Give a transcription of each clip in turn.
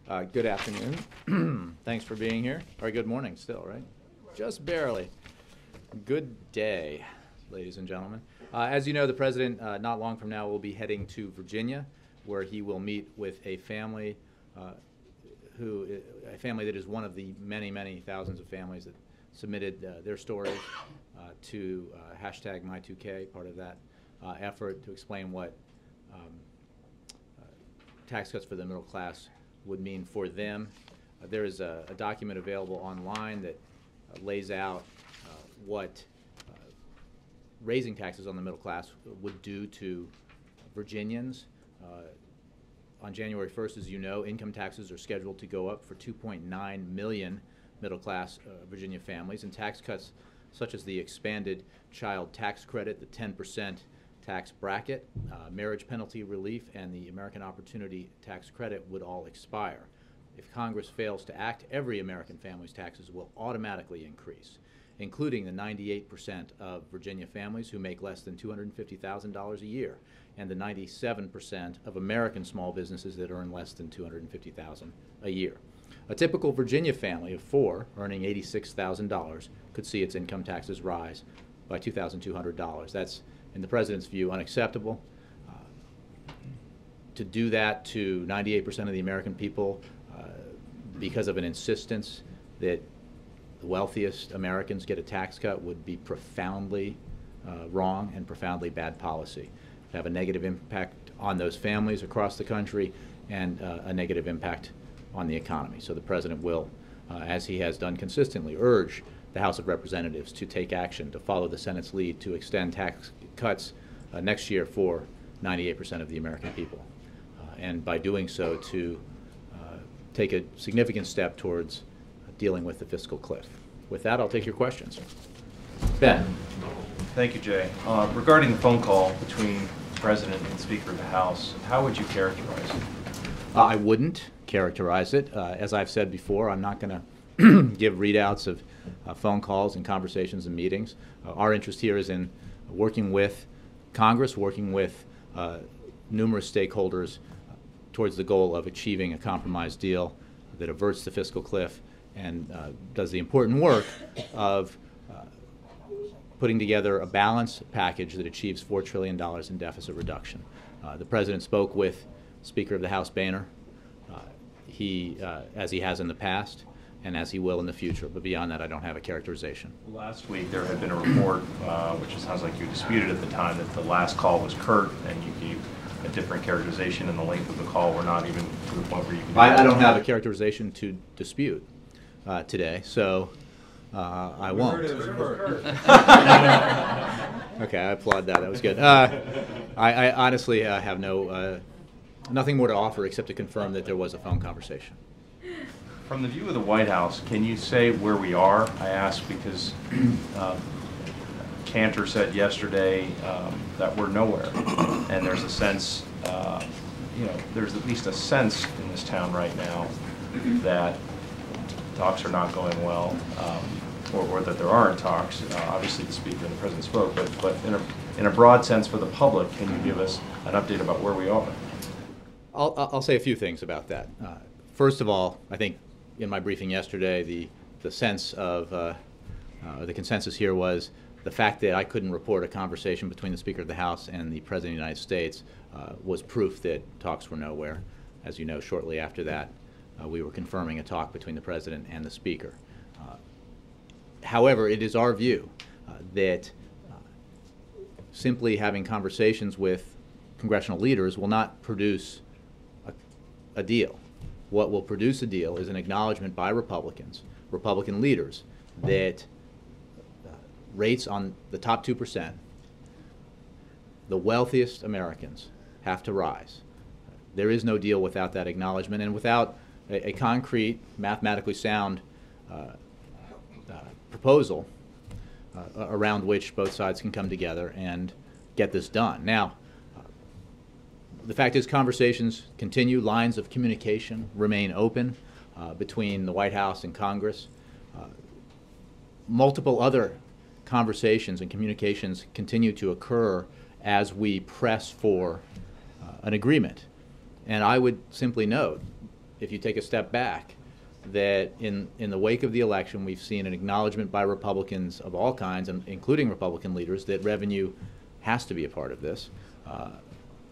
Good afternoon. Thanks for being here. Or good morning still, right? Just barely. Good day, ladies and gentlemen. As you know, the President not long from now will be heading to Virginia, where he will meet with a family that is one of the many, many thousands of families that submitted their stories to hashtag My2K, part of that effort to explain what tax cuts for the middle class would mean for them. There is a document available online that lays out what raising taxes on the middle class would do to Virginians. On January 1st, as you know, income taxes are scheduled to go up for 2.9 million middle-class Virginia families, and tax cuts such as the expanded child tax credit, the 10% tax bracket, marriage penalty relief, and the American Opportunity Tax Credit would all expire. If Congress fails to act, every American family's taxes will automatically increase, including the 98% of Virginia families who make less than $250,000 a year, and the 97% of American small businesses that earn less than $250,000 a year. A typical Virginia family of four earning $86,000 could see its income taxes rise by $2,200. That's, in the President's view, unacceptable. To do that to 98% of the American people because of an insistence that the wealthiest Americans get a tax cut would be profoundly wrong and profoundly bad policy. It would have a negative impact on those families across the country and a negative impact on the economy. So the President will, as he has done consistently, urge the House of Representatives to take action to follow the Senate's lead to extend tax cuts next year for 98% of the American people. And by doing so, to take a significant step towards dealing with the fiscal cliff. With that, I'll take your questions. Ben. Thank you, Jay. Regarding the phone call between the President and Speaker of the House, how would you characterize it? I wouldn't characterize it. As I've said before, I'm not going to give readouts of phone calls and conversations and meetings. Our interest here is in working with Congress, working with numerous stakeholders towards the goal of achieving a compromise deal that averts the fiscal cliff and does the important work of putting together a balanced package that achieves $4 trillion in deficit reduction. The President spoke with Speaker of the House Boehner, as he has in the past, and as he will in the future. But beyond that, I don't have a characterization. Last week, there had been a report, which it sounds like you disputed at the time, that the last call was curt, and you gave a different characterization in the length of the call. We're not even to the point where you can... I don't have a characterization to dispute today, so I won't. Okay, I applaud that. That was good. I honestly have nothing more to offer except to confirm that there was a phone conversation. From the view of the White House, can you say where we are? I ask because Cantor said yesterday that we're nowhere, and there's a sense, there's at least a sense in this town right now that talks are not going well, or that there aren't talks. Obviously, the Speaker and the President spoke, but in a broad sense for the public, can you give us an update about where we are? I'll say a few things about that. First of all, I think in my briefing yesterday, the sense of the consensus here was the fact that I couldn't report a conversation between the Speaker of the House and the President of the United States was proof that talks were nowhere. As you know, shortly after that, we were confirming a talk between the President and the Speaker. However, it is our view that simply having conversations with congressional leaders will not produce a deal. What will produce a deal is an acknowledgement by Republican leaders, that rates on the top 2%, the wealthiest Americans, have to rise. There is no deal without that acknowledgement and without a concrete, mathematically sound proposal around which both sides can come together and get this done. Now, the fact is conversations continue, lines of communication remain open between the White House and Congress. Multiple other conversations and communications continue to occur as we press for an agreement. And I would simply note if you take a step back, that in the wake of the election, we've seen an acknowledgement by Republicans of all kinds, and including Republican leaders, that revenue has to be a part of this.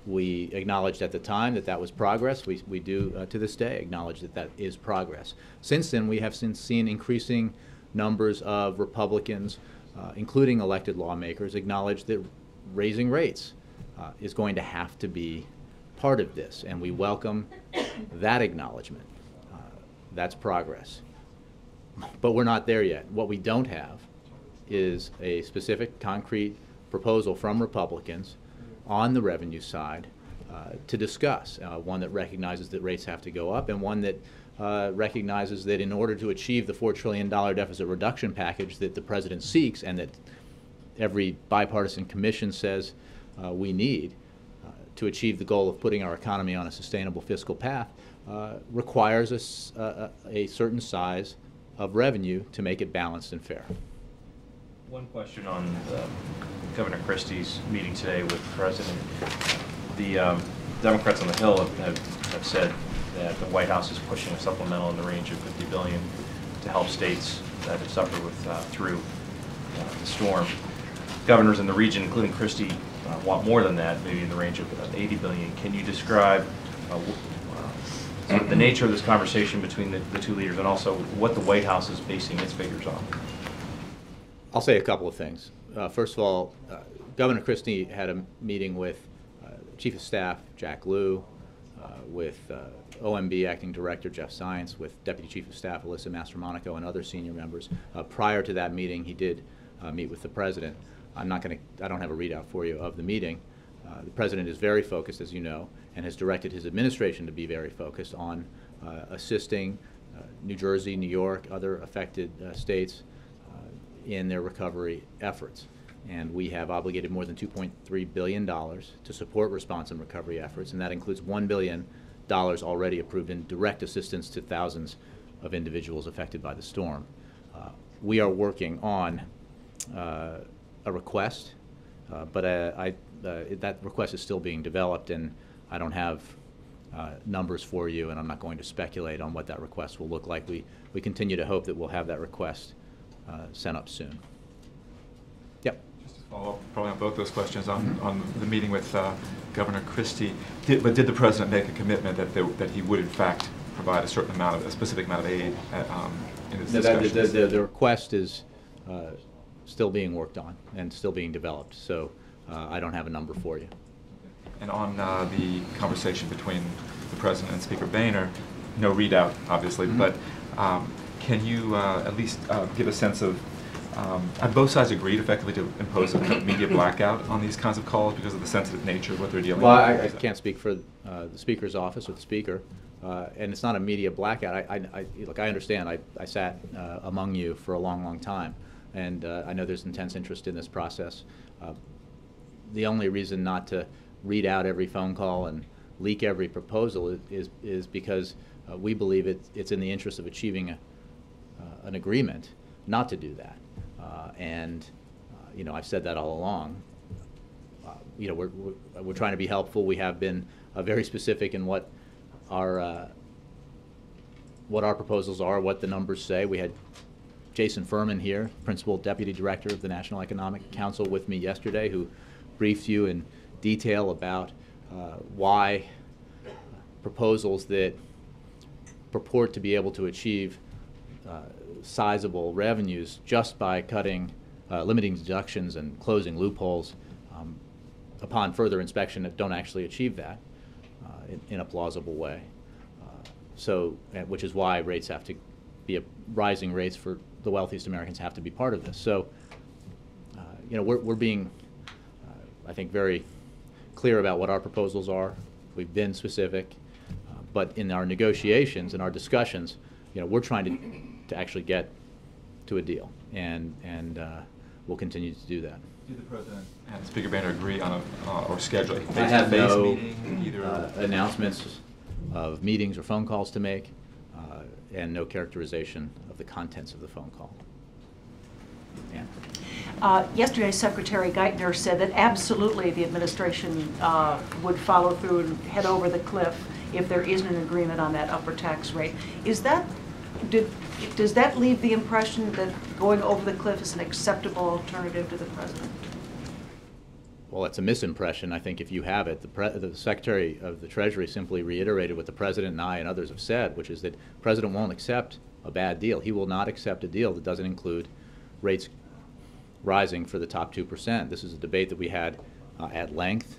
We acknowledged at the time that that was progress. We do, to this day, acknowledge that that is progress. Since then, we have seen increasing numbers of Republicans, including elected lawmakers, acknowledge that raising rates is going to have to be part of this, and we welcome that acknowledgement. That's progress. But we're not there yet. What we don't have is a specific, concrete proposal from Republicans on the revenue side to discuss, one that recognizes that rates have to go up, and one that recognizes that in order to achieve the $4 trillion deficit reduction package that the president seeks and that every bipartisan commission says we need to achieve the goal of putting our economy on a sustainable fiscal path, requires a certain size of revenue to make it balanced and fair. One question on Governor Christie's meeting today with the president. The Democrats on the Hill have said that the White House is pushing a supplemental in the range of $50 billion to help states that have suffered through the storm. Governors in the region, including Christie, want more than that, maybe in the range of $80 billion. Can you describe sort of the nature of this conversation between the two leaders, and also what the White House is basing its figures on? I'll say a couple of things. First of all, Governor Christie had a meeting with Chief of Staff Jack Lew, with OMB Acting Director Jeff Science, with Deputy Chief of Staff Alyssa Mastromonaco, and other senior members. Prior to that meeting, he did meet with the president. I don't have a readout for you of the meeting. The president is very focused, as you know, and has directed his administration to be very focused on assisting New Jersey, New York, other affected states in their recovery efforts. And we have obligated more than $2.3 billion to support response and recovery efforts, and that includes $1 billion already approved in direct assistance to thousands of individuals affected by the storm. We are working on a request, but that request is still being developed, and I don't have numbers for you, and I'm not going to speculate on what that request will look like. We continue to hope that we'll have that request sent up soon. Yep. Just to follow up probably on both those questions on the meeting with Governor Christie, did the president make a commitment that he would in fact provide a certain amount of, a specific amount of aid in his discussions? The request is still being worked on and still being developed, so I don't have a number for you. And on the conversation between the president and Speaker Boehner, no readout obviously, but can you at least give a sense of, have both sides agreed effectively to impose a kind of media blackout on these kinds of calls because of the sensitive nature of what they're dealing with? Well, I can't speak for the Speaker's office or the Speaker, and it's not a media blackout. Look, I understand. I sat among you for a long, long time, and I know there's intense interest in this process. The only reason not to read out every phone call and leak every proposal is because we believe it's in the interest of achieving an agreement not to do that. You know, I've said that all along. You know, we're trying to be helpful. We have been very specific in what our proposals are, what the numbers say. We had Jason Furman here, Principal Deputy Director of the National Economic Council, with me yesterday, who briefed you in detail about why proposals that purport to be able to achieve sizable revenues just by limiting deductions and closing loopholes upon further inspection that don't actually achieve that in a plausible way. Which is why rates have to be rising rates for the wealthiest Americans have to be part of this. So, you know, we're being, I think, very clear about what our proposals are. We've been specific, but in our negotiations and our discussions, you know, we're trying to actually get to a deal, and we'll continue to do that. Did the president and Speaker Boehner agree on or schedule a face-to-face I have no meeting? announcements of meetings or phone calls to make, and no characterization of the contents of the phone call. Yeah. Yesterday, Secretary Geithner said that absolutely the administration would follow through and head over the cliff if there isn't an agreement on that upper tax rate. Does that leave the impression that going over the cliff is an acceptable alternative to the president? Well, it's a misimpression, I think, if you have it. The Secretary of the Treasury simply reiterated what the President and I and others have said, which is that the President won't accept a bad deal. He will not accept a deal that doesn't include rates rising for the top 2%. This is a debate that we had at length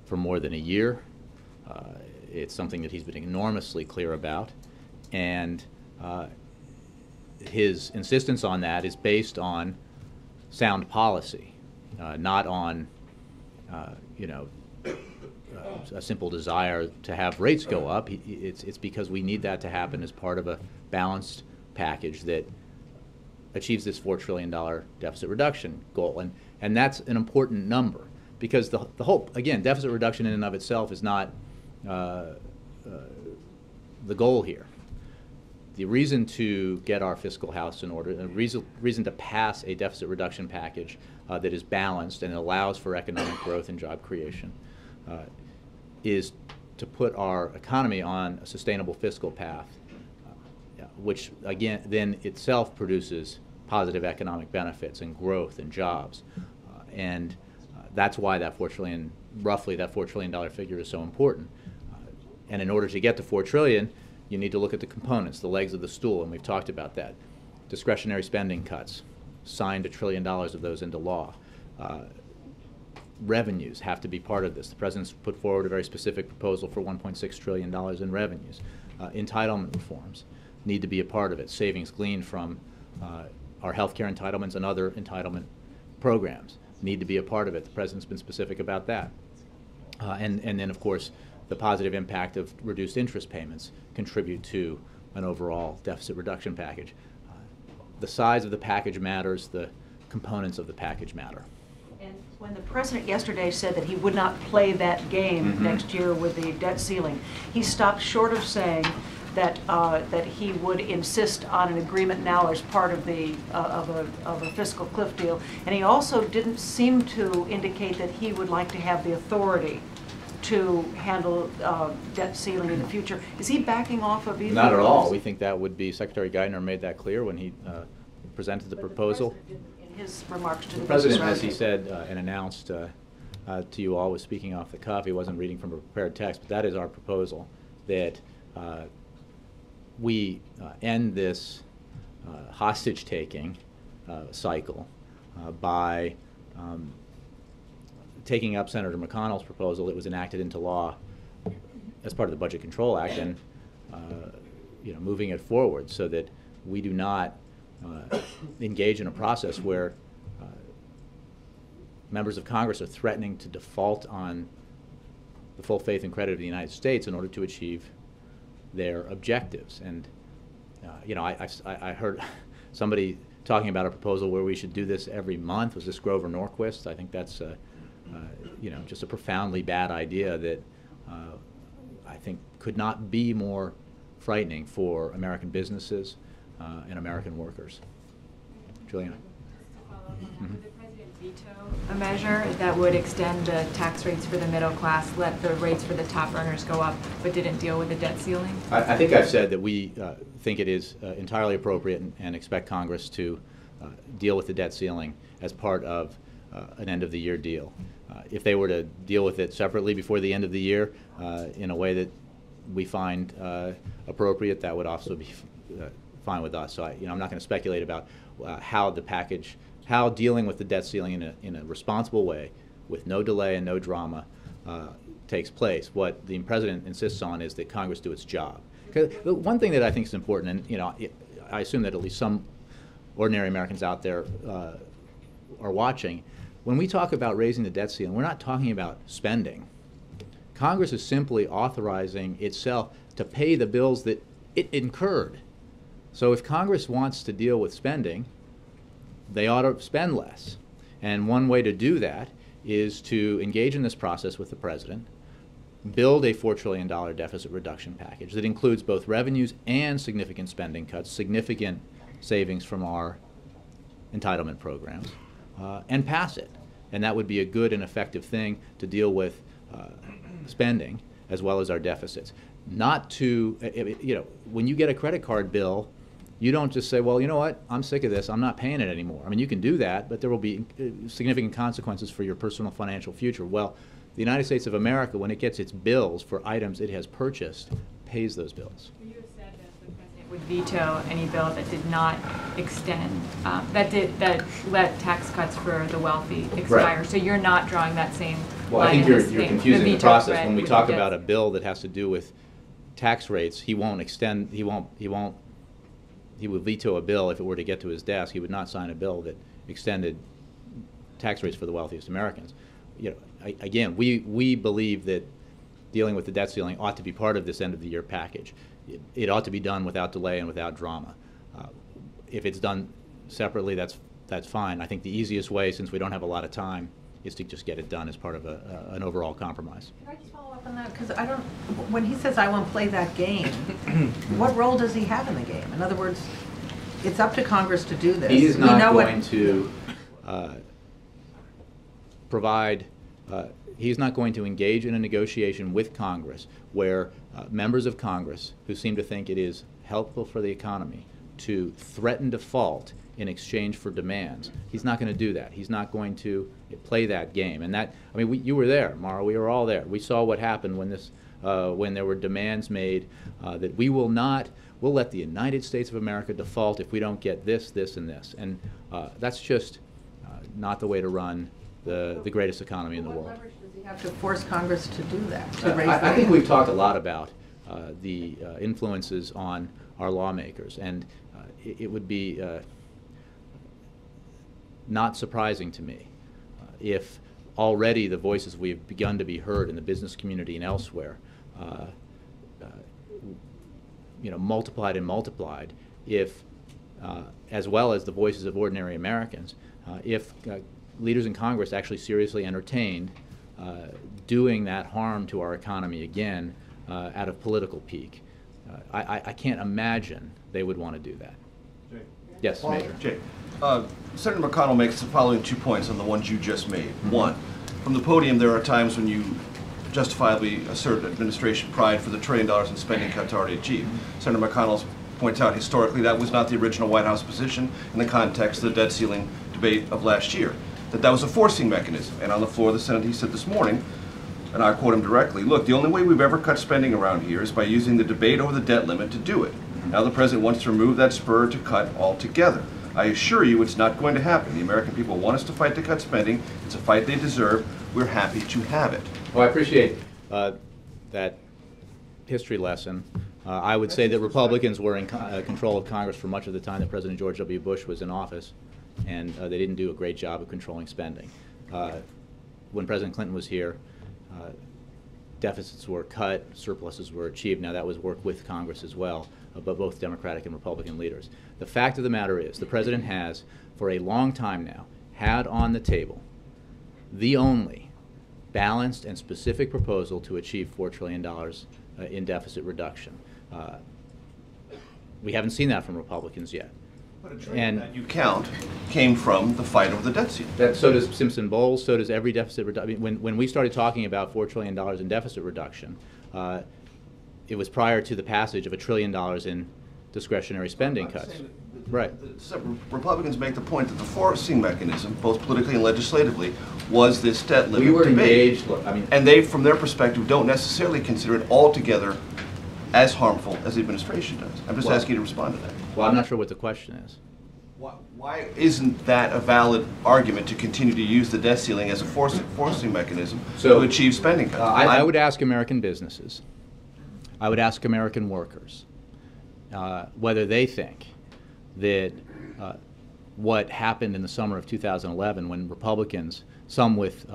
for more than a year. It's something that he's been enormously clear about, and his insistence on that is based on sound policy, not on a simple desire to have rates go up. It's because we need that to happen as part of a balanced package that achieves this $4 trillion deficit reduction goal. And that's an important number, because the whole, again, deficit reduction in and of itself is not the goal here. The reason to get our fiscal house in order, the reason to pass a deficit reduction package that is balanced and allows for economic growth and job creation is to put our economy on a sustainable fiscal path, which again then itself produces positive economic benefits and growth and jobs. And that's why that roughly that $4 trillion figure is so important. And in order to get to $4 trillion, you need to look at the components, the legs of the stool, and we've talked about that. Discretionary spending cuts, signed $1 trillion of those into law. Revenues have to be part of this. The President's put forward a very specific proposal for $1.6 trillion in revenues. Entitlement reforms need to be a part of it. Savings gleaned from our health care entitlements and other entitlement programs need to be a part of it. The President's been specific about that. And then, of course, the positive impact of reduced interest payments contribute to an overall deficit reduction package. The size of the package matters, the components of the package matter. And when the President yesterday said that he would not play that game next year with the debt ceiling, he stopped short of saying that that he would insist on an agreement now as part of the of a fiscal cliff deal, and he also didn't seem to indicate that he would like to have the authority to handle debt ceiling in the future. Is he backing off of either? Not at all. We think that would be, Secretary Geithner made that clear when he presented the proposal. In his remarks to the President, as he said and announced to you all, was speaking off the cuff. He wasn't reading from a prepared text, but that is our proposal, that we end this hostage-taking cycle by taking up Senator McConnell's proposal that was enacted into law as part of the Budget Control Act and moving it forward so that we do not engage in a process where members of Congress are threatening to default on the full faith and credit of the United States in order to achieve their objectives. And I heard somebody talking about a proposal where we should do this every month. Was this Grover Norquist? I think that's just a profoundly bad idea that I think could not be more frightening for American businesses and American workers. Juliana. Would the President veto a measure that would extend the tax rates for the middle class, let the rates for the top earners go up, but didn't deal with the debt ceiling? I think I've said that we think it is entirely appropriate and expect Congress to deal with the debt ceiling as part of an end-of-the-year deal. If they were to deal with it separately before the end of the year in a way that we find appropriate, that would also be fine with us. So I'm not going to speculate about how dealing with the debt ceiling in a responsible way, with no delay and no drama, takes place. What the President insists on is that Congress do its job. 'Cause the one thing that I think is important, and I assume that at least some ordinary Americans out there are watching, when we talk about raising the debt ceiling, we're not talking about spending. Congress is simply authorizing itself to pay the bills that it incurred. So if Congress wants to deal with spending, they ought to spend less. And one way to do that is to engage in this process with the President, build a $4 trillion deficit reduction package that includes both revenues and significant spending cuts, significant savings from our entitlement programs, and pass it. And that would be a good and effective thing to deal with spending as well as our deficits. not to, you know, when you get a credit card bill, you don't just say, well, you know what, I'm sick of this, I'm not paying it anymore. I mean, you can do that, but there will be significant consequences for your personal financial future. Well, the United States of America, when it gets its bills for items it has purchased, pays those bills. You have said that the president would veto any bill that did not extend, that let tax cuts for the wealthy expire. Right. So you're not drawing that same Well, line I think in you're this thing, confusing the veto process. thread When we with talk the about a debt- bill that has to do with tax rates, he will veto a bill if it were to get to his desk. He would not sign a bill that extended tax rates for the wealthiest Americans. You know, again, we believe that dealing with the debt ceiling ought to be part of this end of the year package. It ought to be done without delay and without drama. If it's done separately, that's fine. I think the easiest way, since we don't have a lot of time, is to just get it done as part of an overall compromise. Can I just follow up on that? Because I don't, when he says I won't play that game, what role does he have in the game? In other words, it's up to Congress to do this. He is We know not what- going to provide, he's not going to engage in a negotiation with Congress where members of Congress who seem to think it is helpful for the economy to threaten default in exchange for demands. He's not going to do that. He's not going to play that game. And that, I mean, you were there, Mara. We were all there. We saw what happened when this, when there were demands made that we'll let the United States of America default if we don't get this, this, and this. And that's just not the way to run the greatest economy in the world. What leverage does he have to force Congress to do that, to raise I think we've talked a lot about the influences on our lawmakers, and it would be not surprising to me if already the voices we've begun to be heard in the business community and elsewhere, you know, multiplied and multiplied, if as well as the voices of ordinary Americans, if leaders in Congress actually seriously entertained doing that harm to our economy again out of political pique. I can't imagine they would want to do that. Jay. Yes, Major. Jay, Senator McConnell makes the following 2 points on the ones you just made. One, from the podium, there are times when you justifiably assert administration pride for the $1 trillion in spending cuts already achieved. Senator McConnell points out historically that was not the original White House position in the context of the debt ceiling debate of last year, that was a forcing mechanism. And on the floor of the Senate, he said this morning, and I quote him directly, look, the only way we've ever cut spending around here is by using the debate over the debt limit to do it. Now the president wants to remove that spur to cut altogether. I assure you it's not going to happen. The American people want us to fight to cut spending. It's a fight they deserve. We're happy to have it. Well, I appreciate that history lesson. I would say that Republicans were in control of Congress for much of the time that President George W. Bush was in office, and they didn't do a great job of controlling spending. When President Clinton was here, deficits were cut, surpluses were achieved. Now that was work with Congress as well, but both Democratic and Republican leaders. The fact of the matter is the President has, for a long time now, had on the table the only balanced and specific proposal to achieve $4 trillion in deficit reduction. We haven't seen that from Republicans yet. But a trillion that you count came from the fight over the debt ceiling. So does Simpson-Bowles, so does every deficit reduction. When we started talking about $4 trillion in deficit reduction, it was prior to the passage of $1 trillion in discretionary spending cuts. Right. Republicans make the point that the forcing mechanism, both politically and legislatively, was this debt limit We were debate. engaged, look, I mean, And they, from their perspective, don't necessarily consider it altogether as harmful as the administration does. I'm just Well- asking you to respond to that. well, I'm not sure what the question is. Why isn't that a valid argument to continue to use the debt ceiling as a forcing mechanism to achieve spending cuts? I would ask American businesses, I would ask American workers, whether they think that what happened in the summer of 2011 when Republicans, some with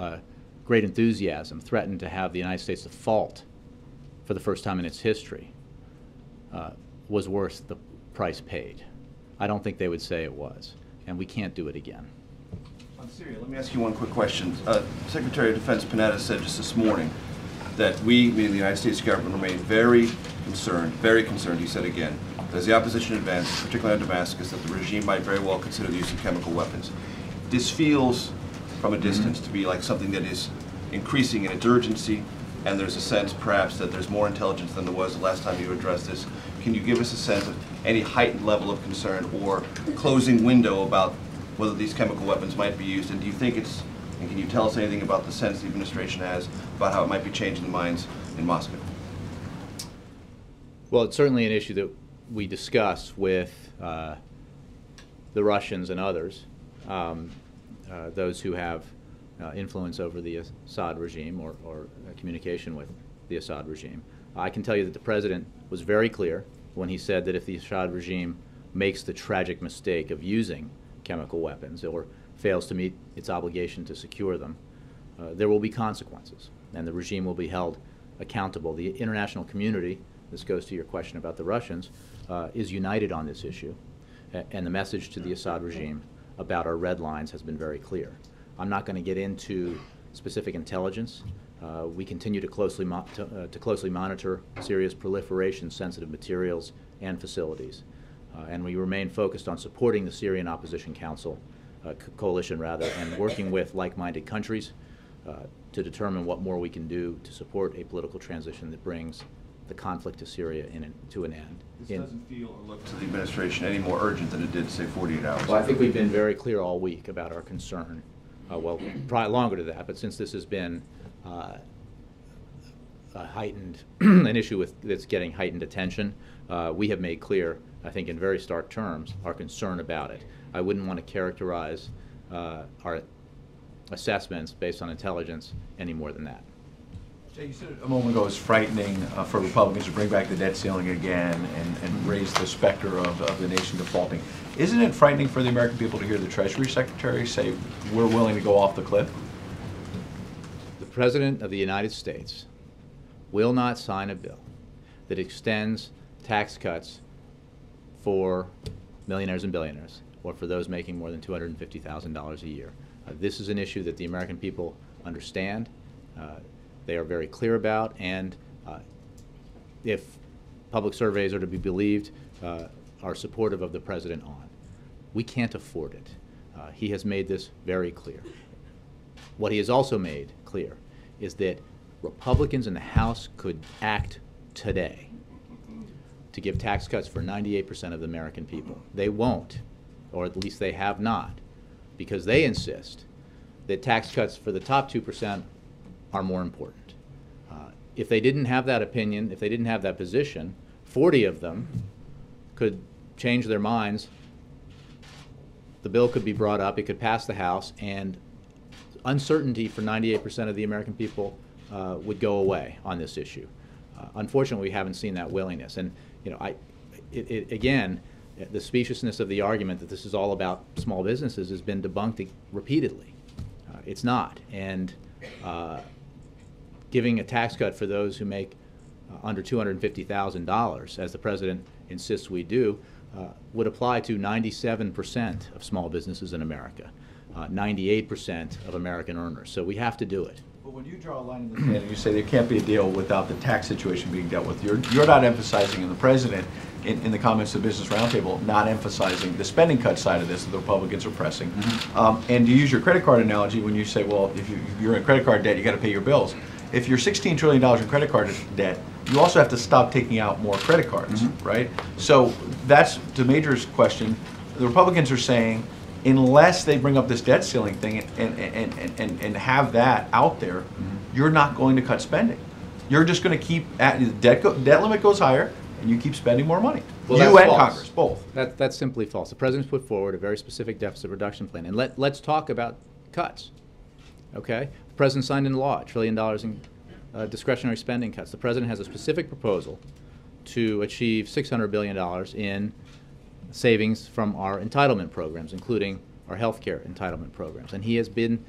great enthusiasm, threatened to have the United States default for the first time in its history, was worth the price paid. I don't think they would say it was, and we can't do it again. On Syria, let me ask you one quick question. Secretary of Defense Panetta said just this morning that we, meaning the United States government, remain very concerned, he said again, that as the opposition advances, particularly on Damascus, that the regime might very well consider the use of chemical weapons. This feels, from a distance, to be like something that is increasing in its urgency and there's a sense perhaps that there's more intelligence than there was the last time you addressed this. Can you give us a sense of any heightened level of concern or closing window about whether these chemical weapons might be used? And do you think it's, and can you tell us anything about the sense the administration has about how it might be changing the minds in Moscow? Well, it's certainly an issue that we discuss with the Russians and others, those who have influence over the Assad regime or communication with the Assad regime. I can tell you that the President was very clear when he said that if the Assad regime makes the tragic mistake of using chemical weapons or fails to meet its obligation to secure them, there will be consequences, and the regime will be held accountable. The international community, this goes to your question about the Russians, is united on this issue, and the message to the Assad regime about our red lines has been very clear. I'm not going to get into specific intelligence. We continue to closely monitor Syria's proliferation-sensitive materials and facilities, and we remain focused on supporting the Syrian Opposition Council, coalition rather, and working with like-minded countries to determine what more we can do to support a political transition that brings the conflict to Syria to an end. This doesn't feel or look to the administration any more urgent than it did, say, 48 hours ago. Well, I think we've been very clear all week about our concern. Well, probably longer to that, but since this has been heightened, an issue that's getting heightened attention, we have made clear, I think in very stark terms, our concern about it. I wouldn't want to characterize our assessments based on intelligence any more than that. Jay, you said a moment ago it's frightening for Republicans to bring back the debt ceiling again and raise the specter of the nation defaulting. Isn't it frightening for the American people to hear the Treasury Secretary say, we're willing to go off the cliff? The President of the United States will not sign a bill that extends tax cuts for millionaires and billionaires, or for those making more than $250,000 a year. This is an issue that the American people understand. They are very clear about, and if public surveys are to be believed, are supportive of the President on. We can't afford it. He has made this very clear. What he has also made clear is that Republicans in the House could act today to give tax cuts for 98% of the American people. They won't, or at least they have not, because they insist that tax cuts for the top 2% are more important. If they didn't have that opinion, if they didn't have that position, 40 of them could change their minds. The bill could be brought up, it could pass the House, and uncertainty for 98% of the American people would go away on this issue. Unfortunately, we haven't seen that willingness. And you know, again, the speciousness of the argument that this is all about small businesses has been debunked repeatedly. It's not. And giving a tax cut for those who make under $250,000, as the President insists we do, would apply to 97% of small businesses in America, 98% of American earners. So we have to do it. But when you draw a line in the sand and you say there can't be a deal without the tax situation being dealt with, you're not emphasizing, and the President, in the comments to the Business Roundtable, not emphasizing the spending cut side of this that the Republicans are pressing. And to use your credit card analogy, when you say, well, if you're in credit card debt, you got to pay your bills. If you're $16 trillion in credit card debt, you also have to stop taking out more credit cards, right? So that's to Major's question. The Republicans are saying, unless they bring up this debt ceiling thing and have that out there, you're not going to cut spending. You're just going to keep, the debt limit goes higher, and you keep spending more money. Well, you and false. Congress, both. That's simply false. The President's put forward a very specific deficit reduction plan, and let's talk about cuts. Okay? The President signed into law $1 trillion in discretionary spending cuts. The President has a specific proposal to achieve $600 billion in savings from our entitlement programs, including our health care entitlement programs. And he has been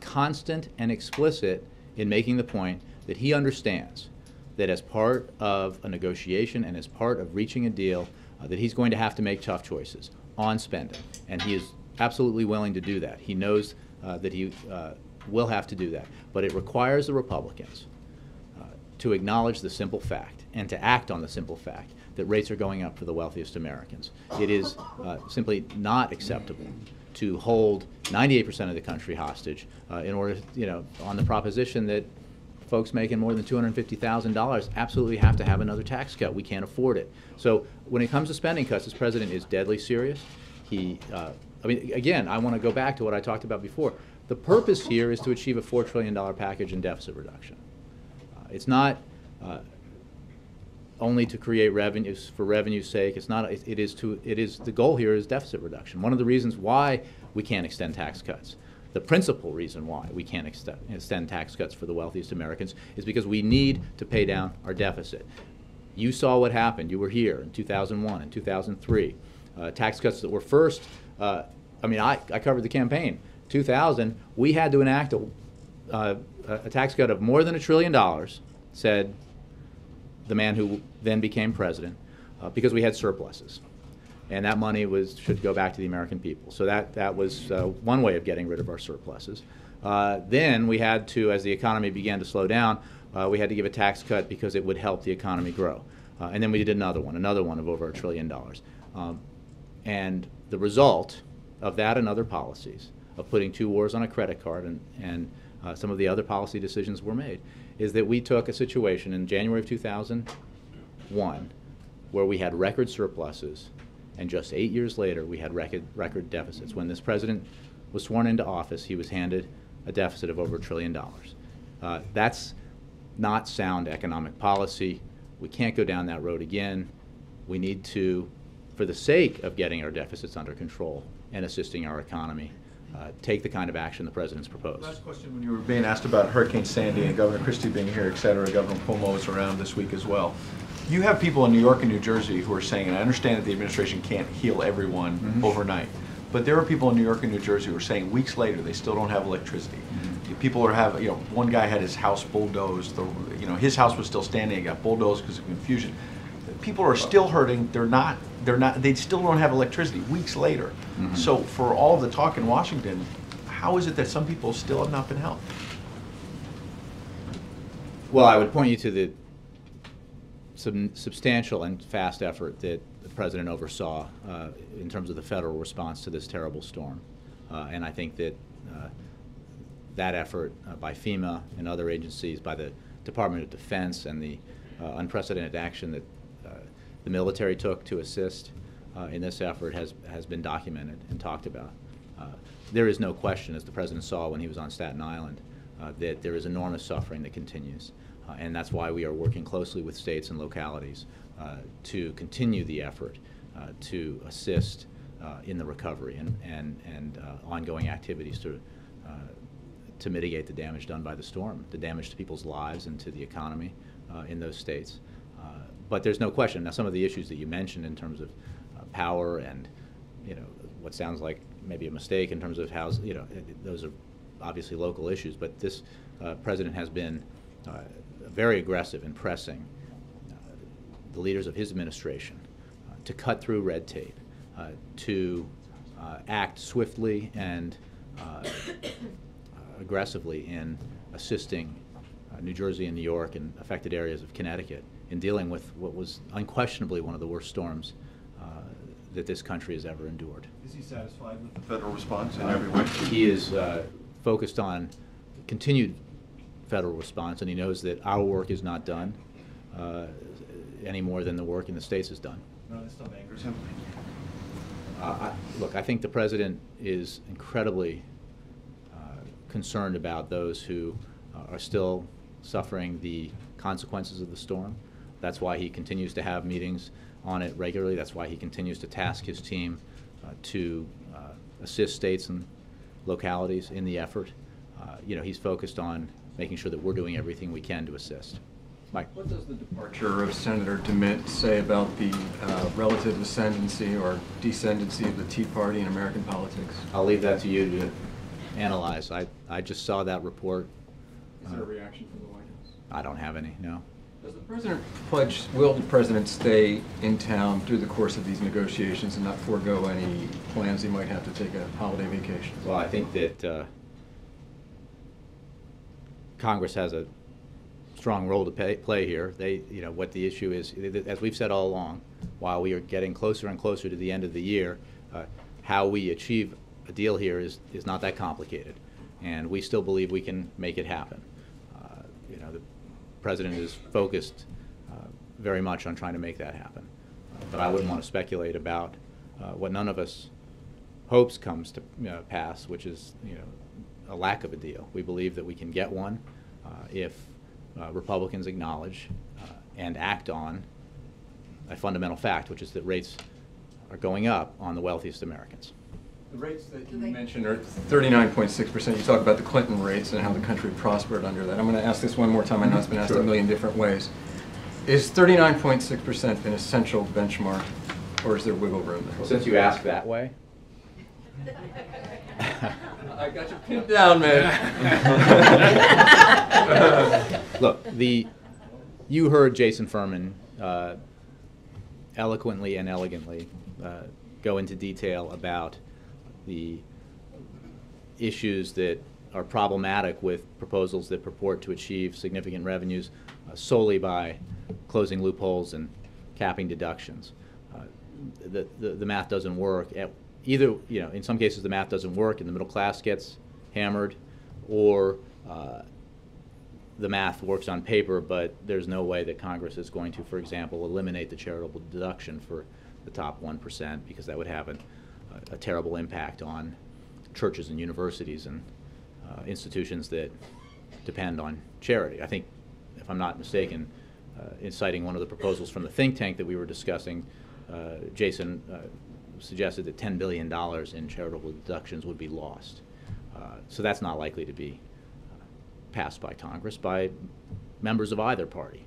constant and explicit in making the point that he understands that as part of a negotiation and as part of reaching a deal, that he's going to have to make tough choices on spending. And he is absolutely willing to do that. He knows that he will have to do that. But it requires the Republicans to acknowledge the simple fact and to act on the simple fact that rates are going up for the wealthiest Americans. It is simply not acceptable to hold 98% of the country hostage in order, on the proposition that folks making more than $250,000 absolutely have to have another tax cut. We can't afford it. So when it comes to spending cuts, this president is deadly serious. I mean, again, I want to go back to what I talked about before. The purpose here is to achieve a $4 trillion package in deficit reduction. It's not only to create revenues for revenue's sake. It's not. It is the goal here is deficit reduction. One of the reasons why we can't extend tax cuts, the principal reason why we can't extend tax cuts for the wealthiest Americans, is because we need to pay down our deficit. You saw what happened. You were here in 2001 and 2003. Tax cuts that were first. I mean, I covered the campaign. 2000, we had to enact a tax cut of more than $1 trillion, said the man who then became president, because we had surpluses. And that money should go back to the American people. So that was one way of getting rid of our surpluses. Then we had to, as the economy began to slow down, we had to give a tax cut because it would help the economy grow. And then we did another one of over $1 trillion. And the result of that and other policies, of putting 2 wars on a credit card and some of the other policy decisions were made, is that we took a situation in January of 2001 where we had record surpluses, and just 8 years later we had record deficits. When this president was sworn into office, he was handed a deficit of over $1 trillion. That's not sound economic policy. We can't go down that road again. We need to, for the sake of getting our deficits under control and assisting our economy, take the kind of action the president's proposed. Last question, when you were being asked about Hurricane Sandy and Governor Christie being here, et cetera, Governor Cuomo was around this week as well. You have people in New York and New Jersey who are saying, and I understand that the administration can't heal everyone overnight, but there are people in New York and New Jersey who are saying weeks later they still don't have electricity. People are having, one guy had his house bulldozed, his house was still standing, it got bulldozed because of confusion. People are still hurting, they still don't have electricity weeks later. So for all the talk in Washington, how is it that some people still have not been helped? Well, I would point you to the substantial and fast effort that the president oversaw in terms of the federal response to this terrible storm. And I think that that effort by FEMA and other agencies, by the Department of Defense, and the unprecedented action that the military took to assist in this effort has been documented and talked about. There is no question, as the president saw when he was on Staten Island, that there is enormous suffering that continues. And that's why we are working closely with states and localities to continue the effort to assist in the recovery and ongoing activities to mitigate the damage done by the storm, the damage to people's lives and to the economy in those states. But there's no question. Now, some of the issues that you mentioned in terms of power and what sounds like maybe a mistake in terms of how those are obviously local issues. But this president has been very aggressive in pressing the leaders of his administration to cut through red tape, to act swiftly and aggressively in assisting New Jersey and New York and affected areas of Connecticut in dealing with what was unquestionably one of the worst storms that this country has ever endured. Is he satisfied with the federal response in every way? He is focused on continued federal response, and he knows that our work is not done any more than the work in the states is done. No, this stuff angers him. Look, I think the president is incredibly concerned about those who are still suffering the consequences of the storm. That's why he continues to have meetings on it regularly. That's why he continues to task his team to assist states and localities in the effort. He's focused on making sure that we're doing everything we can to assist. Mike. What does the departure of Senator DeMint say about the relative ascendancy or descendancy of the Tea Party in American politics? I'll leave that to you to analyze. I just saw that report. Is there a reaction from the White House? I don't have any, no. Does the president will the president stay in town through the course of these negotiations and not forego any plans he might have to take a holiday vacation? Well, I think that Congress has a strong role to play here. What the issue is, as we've said all along, while we are getting closer and closer to the end of the year, how we achieve a deal here is not that complicated, and we still believe we can make it happen. the president is focused very much on trying to make that happen. But I wouldn't want to speculate about what none of us hopes comes to pass, which is a lack of a deal. We believe that we can get one if Republicans acknowledge and act on a fundamental fact, which is that rates are going up on the wealthiest Americans. The rates that you mentioned are 39.6%. You talk about the Clinton rates and how the country prospered under that. I'm going to ask this one more time. I know it's been asked a million different ways. Is 39.6% an essential benchmark, or is there wiggle room there? Well, since you asked that way. I got you pinned down, man. Look, you heard Jason Furman eloquently and elegantly go into detail about the issues that are problematic with proposals that purport to achieve significant revenues solely by closing loopholes and capping deductions. The math doesn't work. Either, in some cases the math doesn't work and the middle class gets hammered, or the math works on paper, but there's no way that Congress is going to, for example, eliminate the charitable deduction for the top 1%, because that would have a terrible impact on churches and universities and institutions that depend on charity. I think, if I'm not mistaken, in citing one of the proposals from the think tank that we were discussing, Jason suggested that $10 billion in charitable deductions would be lost. So that's not likely to be passed by Congress, by members of either party.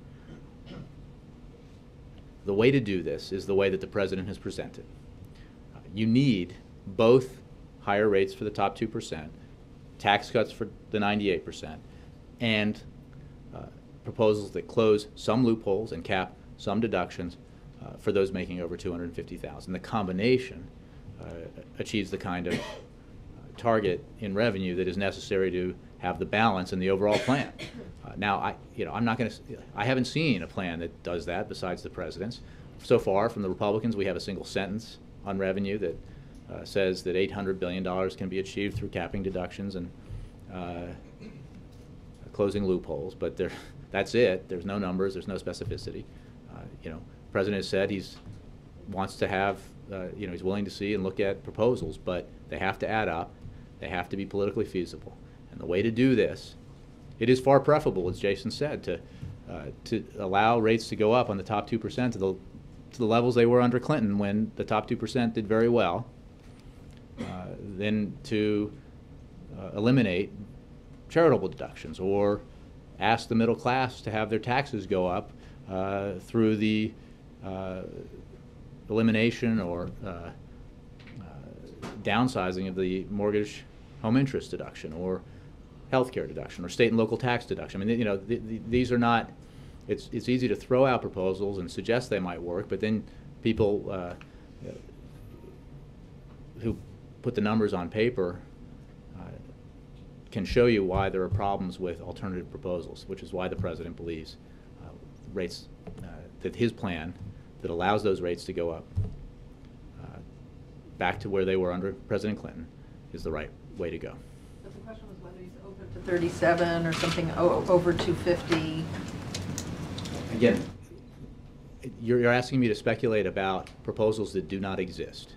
The way to do this is the way that the president has presented. You need both higher rates for the top 2%, tax cuts for the 98%, and proposals that close some loopholes and cap some deductions for those making over $250,000. The combination achieves the kind of target in revenue that is necessary to have the balance in the overall plan. Now, I'm not going to. I haven't seen a plan that does that besides the president's. So far, from the Republicans, we have a single sentence on revenue that says that $800 billion can be achieved through capping deductions and closing loopholes. But that's it. There's no numbers. There's no specificity. The president has said he wants to have. He's willing to see and look at proposals, but they have to add up. They have to be politically feasible. And the way to do this, it is far preferable, as Jason said, to allow rates to go up on the top 2% to the levels they were under Clinton, when the top 2% did very well, than to eliminate charitable deductions or ask the middle class to have their taxes go up through the elimination or downsizing of the mortgage home interest deduction or healthcare deduction or state and local tax deduction. I mean, these are not. It's easy to throw out proposals and suggest they might work, but then people who put the numbers on paper can show you why there are problems with alternative proposals, which is why the president believes rates that his plan that allows those rates to go up back to where they were under President Clinton is the right way to go. But the question was whether he's open to 37 or something over 250. Again, you're asking me to speculate about proposals that do not exist.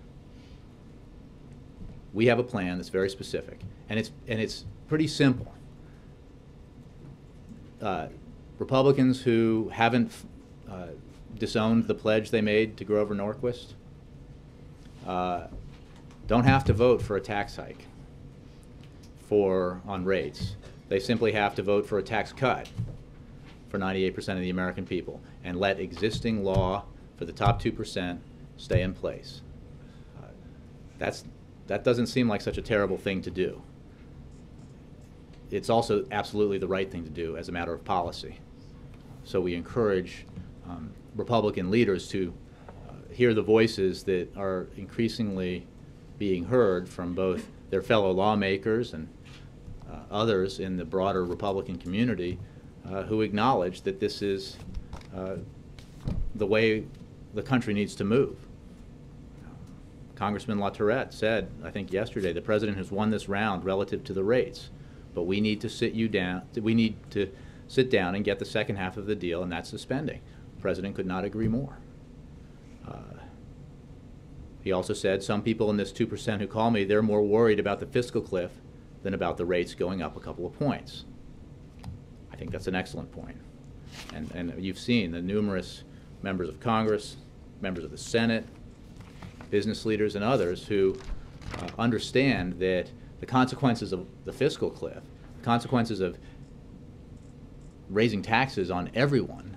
We have a plan that's very specific, and it's pretty simple. Republicans who haven't disowned the pledge they made to Grover Norquist don't have to vote for a tax hike on rates. They simply have to vote for a tax cut for 98% of the American people and let existing law for the top 2% stay in place. That doesn't seem like such a terrible thing to do. It's also absolutely the right thing to do as a matter of policy. So we encourage Republican leaders to hear the voices that are increasingly being heard from both their fellow lawmakers and others in the broader Republican community who acknowledge that this is the way the country needs to move. Congressman LaTourette said, I think yesterday, the president has won this round relative to the rates, but we need to sit you down. We need to sit down and get the second half of the deal, and that's the spending. The president could not agree more. He also said some people in this 2% who call me, they're more worried about the fiscal cliff than about the rates going up a couple of points. I think that's an excellent point. And you've seen the numerous members of Congress, members of the Senate, business leaders and others who understand that the consequences of the fiscal cliff, the consequences of raising taxes on everyone,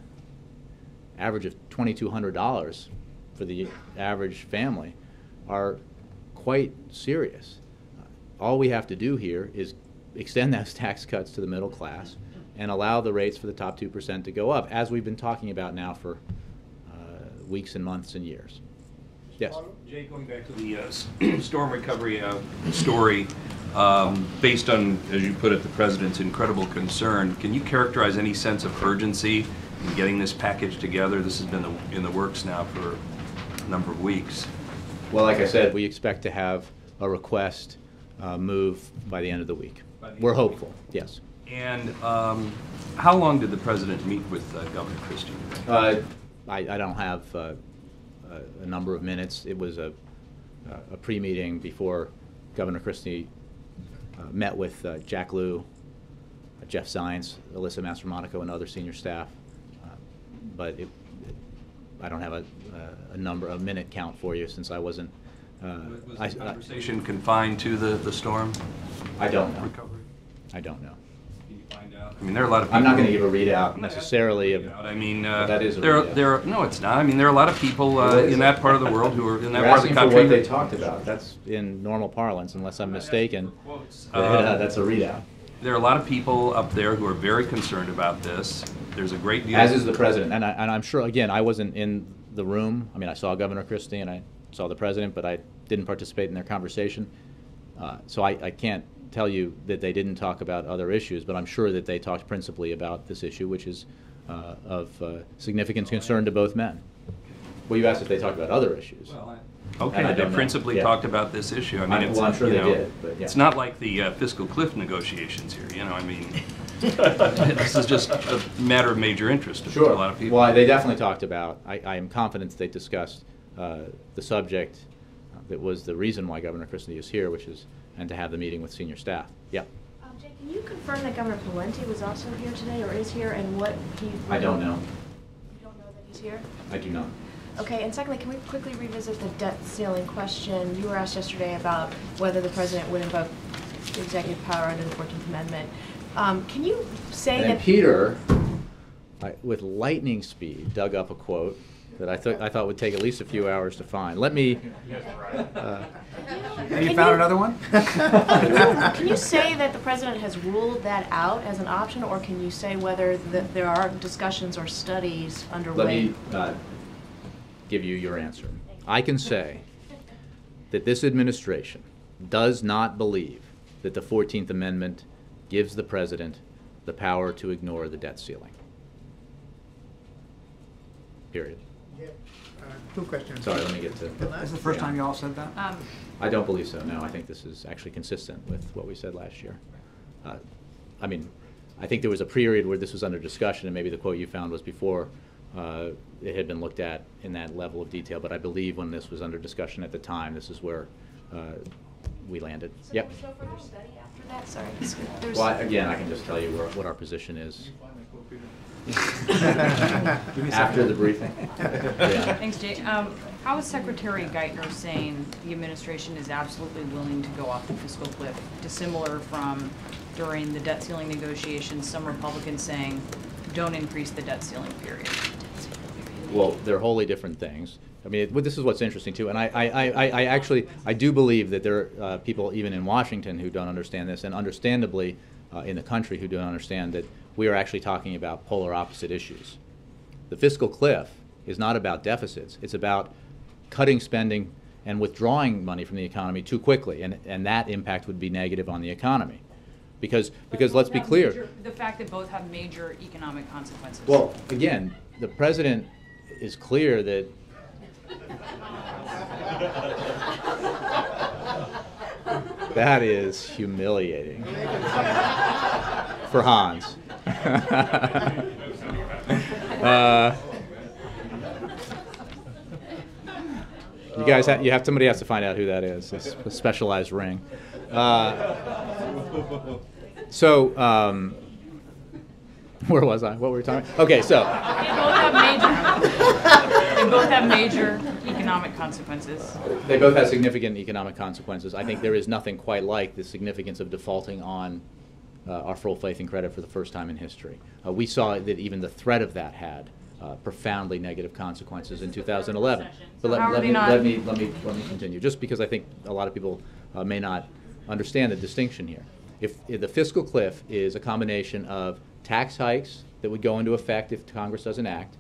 average of $2,200 for the average family, are quite serious. All we have to do here is extend those tax cuts to the middle class and allow the rates for the top 2% to go up, as we've been talking about now for weeks and months and years. Yes? Jay, going back to the storm recovery story, based on, as you put it, the President's incredible concern, can you characterize any sense of urgency in getting this package together? This has been in the works now for a number of weeks. Well, like I said, we expect to have a request move by the end of the week. We're hopeful, yes. And how long did the President meet with Governor Christie? I don't have a number of minutes. It was a pre-meeting before Governor Christie met with Jack Lew, Jeff Zients, Alyssa Mastromonaco, and other senior staff. But I don't have a minute count for you since I wasn't. Was the conversation confined to the storm? I don't know. Recovery? I don't know. Can you find out? I mean, there are a lot of people. I'm not going to give a readout necessarily. I mean, that is a readout. no, it's not. I mean, there are a lot of people in that part of the world who are in that part of the country. country. For what they talked about. That's in normal parlance, unless I'm mistaken. That's a readout. There are a lot of people up there who are very concerned about this. There's a great deal. As is the President, and I'm sure. Again, I wasn't in the room. I mean, I saw Governor Christie and I saw the President, but I didn't participate in their conversation. So I can't tell you that they didn't talk about other issues, but I'm sure that they talked principally about this issue, which is of significant concern to both men. Well, you asked if they talked about other issues. Okay, they principally talked about this issue. I mean, I'm sure they did, but yeah. It's not like the fiscal cliff negotiations here. You know, I mean, this is just a matter of major interest to a lot of people. Well, they definitely talked about. I am confident they discussed the subject that was the reason why Governor Christie is here, which is and to have the meeting with senior staff. Yeah. Jay, can you confirm that Governor Pawlenty was also here today, or is here, and what he? I don't know. You don't know that he's here? I do not. Okay, and secondly, can we quickly revisit the debt ceiling question? You were asked yesterday about whether the President would invoke the executive power under the 14th Amendment. Can you say and that? Peter, with lightning speed, dug up a quote that I thought would take at least a few hours to find. Let me. Have you found another one? Can you say that the President has ruled that out as an option, or can you say whether there are discussions or studies underway? Let me give you your answer. I can say that this administration does not believe that the 14th Amendment gives the President the power to ignore the debt ceiling. Period. Two questions. Sorry, let me get to. This is the first time you all said that? I don't believe so, no. I think this is actually consistent with what we said last year. I mean, I think there was a period where this was under discussion, and maybe the quote you found was before it had been looked at in that level of detail, but I believe when this was under discussion at the time, this is where we landed. So yep. Can we show further study after that? Sorry. Well, again, I can just tell you what our position is. After the briefing. Yeah. Thanks, Jay. How is Secretary Geithner saying the administration is absolutely willing to go off the fiscal cliff, dissimilar from during the debt ceiling negotiations, some Republicans saying don't increase the debt ceiling period? Well, they're wholly different things. I mean, this is what's interesting too, and I actually do believe that there are people even in Washington who don't understand this, and understandably in the country who don't understand that we are actually talking about polar opposite issues. The fiscal cliff is not about deficits. It's about cutting spending and withdrawing money from the economy too quickly, and that impact would be negative on the economy. Because let's be clear. The fact that both have major economic consequences. Well, again, the President is clear that that is humiliating for Hans. You guys, somebody has to find out who that is. It's a specialized ring. Where was I? What were we talking about? Okay, so. They both have major economic consequences. They both have significant economic consequences. I think there is nothing quite like the significance of defaulting on our full faith and credit for the first time in history. We saw that even the threat of that had profoundly negative consequences in 2011. But let me continue, just because I think a lot of people may not understand the distinction here. If the fiscal cliff is a combination of tax hikes that would go into effect if Congress doesn't act,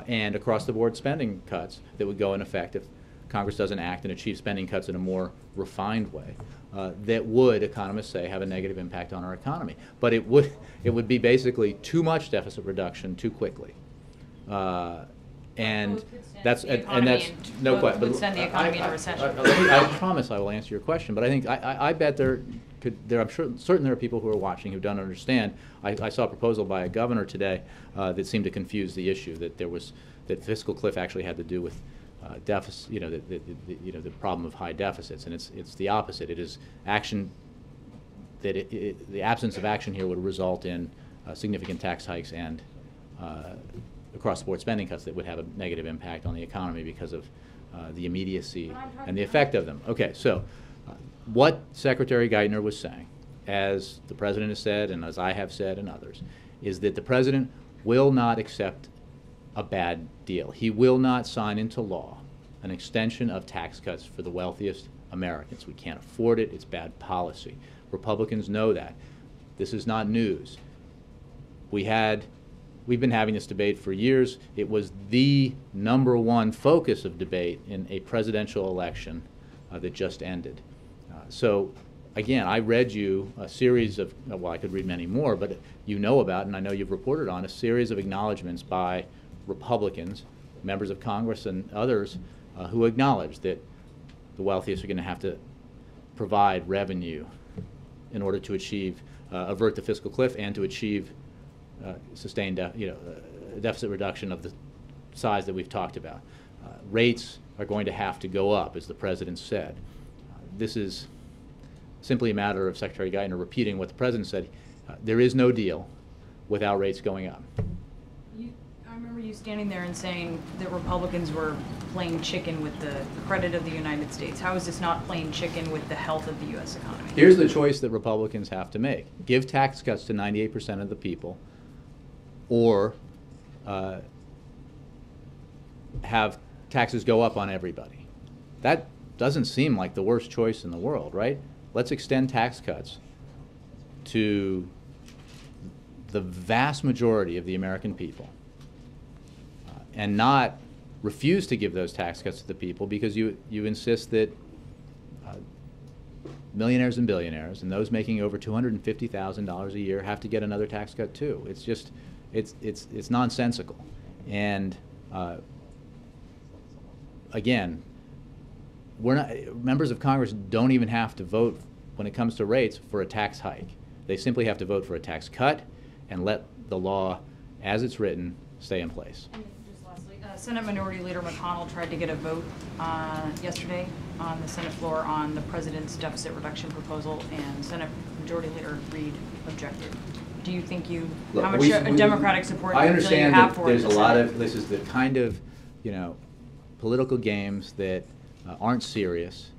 and across-the-board spending cuts that would go in effect if Congress doesn't act and achieve spending cuts in a more refined way, that would, economists say, have a negative impact on our economy. But it would be basically too much deficit reduction too quickly. And that's no question. Would send the economy into recession. I promise I will answer your question, but I think I bet I'm certain there are people who are watching who don't understand. I saw a proposal by a governor today that seemed to confuse the issue, that fiscal cliff actually had to do with deficit, the problem of high deficits, and it's the opposite. It is action that the absence of action here would result in significant tax hikes and across-the-board spending cuts that would have a negative impact on the economy because of the immediacy and the effect of them. Okay, so what Secretary Geithner was saying, as the President has said and as I have said and others, is that the President will not accept a bad deal. He will not sign into law an extension of tax cuts for the wealthiest Americans. We can't afford it. It's bad policy. Republicans know that. This is not news. We've been having this debate for years. It was the #1 focus of debate in a presidential election that just ended. So, again, I read you a series of, well, I could read many more, but you know about, and I know you've reported on, a series of acknowledgments by Republicans, members of Congress and others, who acknowledge that the wealthiest are going to have to provide revenue in order to avert the fiscal cliff and to achieve sustained deficit reduction of the size that we've talked about. Rates are going to have to go up, as the President said. This is simply a matter of Secretary Geithner repeating what the President said. There is no deal without rates going up. I remember you standing there and saying that Republicans were playing chicken with the credit of the United States. How is this not playing chicken with the health of the U.S. economy? Here's the choice that Republicans have to make. Give tax cuts to 98% of the people, or have taxes go up on everybody. That doesn't seem like the worst choice in the world, right? Let's extend tax cuts to the vast majority of the American people and not refuse to give those tax cuts to the people because you insist that millionaires and billionaires and those making over $250,000 a year have to get another tax cut too. It's just, it's nonsensical. And again, members of Congress don't even have to vote when it comes to rates for a tax hike. They simply have to vote for a tax cut and let the law, as it's written, stay in place. And just lastly, Senate Minority Leader McConnell tried to get a vote yesterday on the Senate floor on the President's deficit reduction proposal, and Senate Majority Leader Reid objected. Do you think how much Democratic support do you feel you have for it? I understand that there's a lot of, this is the kind of, political games that aren't serious,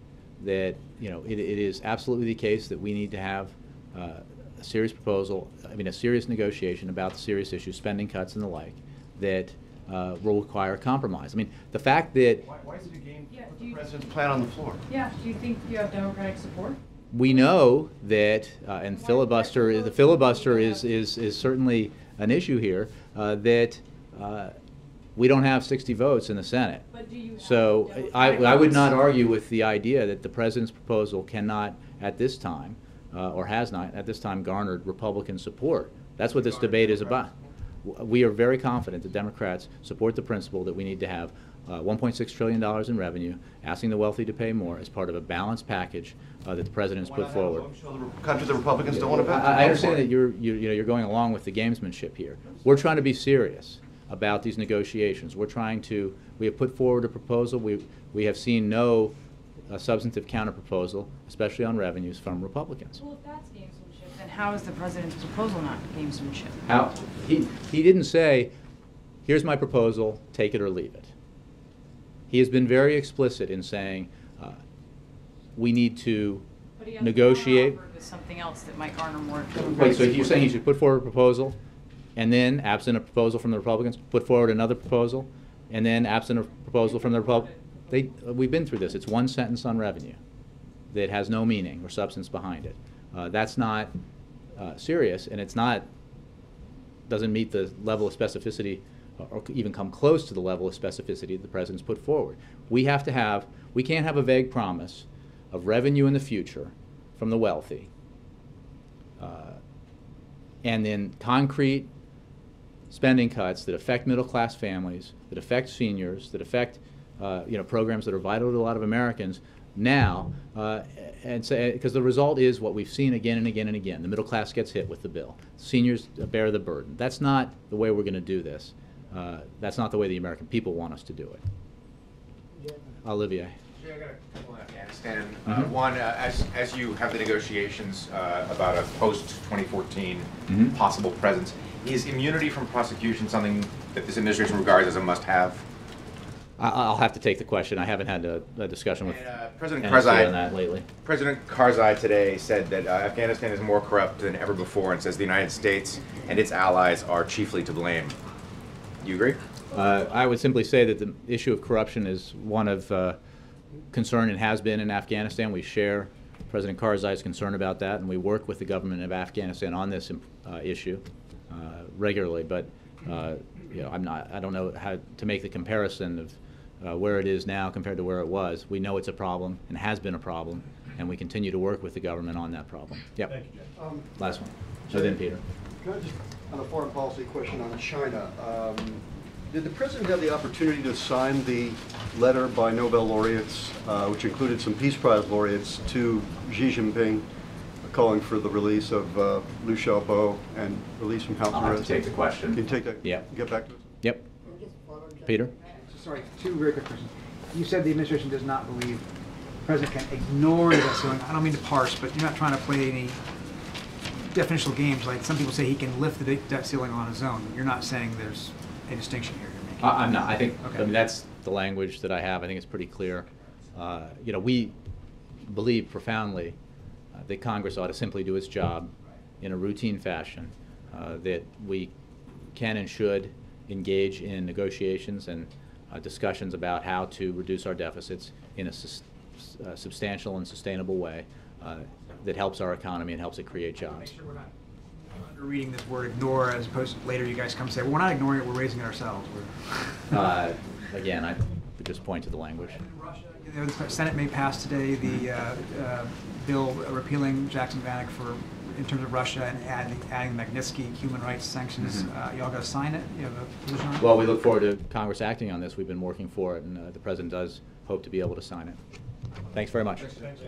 that, it is absolutely the case that we need to have a serious proposal, a serious negotiation about the serious issues, spending cuts and the like, that will require a compromise. The fact that... Why is it a game to put the President's plan on the floor? Yeah, do you think you have Democratic support? We know that, and the filibuster is certainly an issue here, that we don't have 60 votes in the Senate. So I would not argue with the idea that the President's proposal cannot, at this time, or has not at this time, garnered Republican support. That's what this debate is about. We are very confident that Democrats support the principle that we need to have $1.6 trillion in revenue, asking the wealthy to pay more as part of a balanced package that the president has put forward. Country the Republicans don't want to I understand that you're going along with the gamesmanship here. We're trying to be serious about these negotiations. We have put forward a proposal. We have seen no substantive counterproposal, especially on revenues, from Republicans. Well, if that's gamesmanship, then how is the president's proposal not gamesmanship? How he didn't say, here's my proposal, take it or leave it. He has been very explicit in saying we need to negotiate. With something else that might garner more. Wait, so you're saying he should put forward a proposal, and then, absent a proposal from the Republicans, put forward another proposal, and then, absent a proposal from the Republicans? We've been through this. It's one sentence on revenue that has no meaning or substance behind it. That's not serious, and doesn't meet the level of specificity or even come close to the level of specificity that the president's put forward. We can't have a vague promise of revenue in the future from the wealthy, and then concrete spending cuts that affect middle-class families, that affect seniors, that affect programs that are vital to a lot of Americans now, and say, because the result is what we've seen again and again and again. The middle class gets hit with the bill. Seniors bear the burden. That's not the way we're going to do this. That's not the way the American people want us to do it. Olivier. I got a couple on Afghanistan. One, as you have the negotiations about a post-2014 possible presence, is immunity from prosecution something that this administration regards as a must-have? I'll have to take the question. I haven't had a discussion with President Karzai on that lately. President Karzai today said that Afghanistan is more corrupt than ever before, and says the United States and its allies are chiefly to blame. Do you agree? I would simply say that the issue of corruption is one of concern and has been in Afghanistan. We share President Karzai's concern about that, and we work with the government of Afghanistan on this issue regularly. But I don't know how to make the comparison of where it is now compared to where it was. We know it's a problem and has been a problem, and we continue to work with the government on that problem. Yep. Thank you, Jeff. Last one. So then, Peter. Can I just, on a foreign policy question on China, did the president have the opportunity to sign the letter by Nobel laureates, which included some Peace Prize laureates, to Xi Jinping, calling for the release of Liu Xiaobo and release from house arrest? I'll have to take the question. Can you take that? Yep. Get back to us? Yep. Peter? Sorry, two very quick questions. You said the administration does not believe the president can ignore the debt ceiling. I don't mean to parse, but you're not trying to play any definitional games. Like some people say he can lift the debt ceiling on his own. You're not saying there's a distinction here you're making. I'm not. I think, okay. I mean, that's the language that I have. I think it's pretty clear. We believe profoundly that Congress ought to simply do its job in a routine fashion, that we can and should engage in negotiations and discussions about how to reduce our deficits in a substantial and sustainable way that helps our economy and helps it create jobs. Make sure we're not reading this word ignore as opposed to later you guys come and say, well, we're not ignoring it, we're raising it ourselves. Again, I would just point to the language. Russia, the Senate may pass today the bill repealing Jackson-Vanik in terms of Russia and adding Magnitsky human rights sanctions. Y'all got to sign it? You have a position on it? Well, we look forward to Congress acting on this. We've been working for it, and the President does hope to be able to sign it. Thanks very much. Thanks.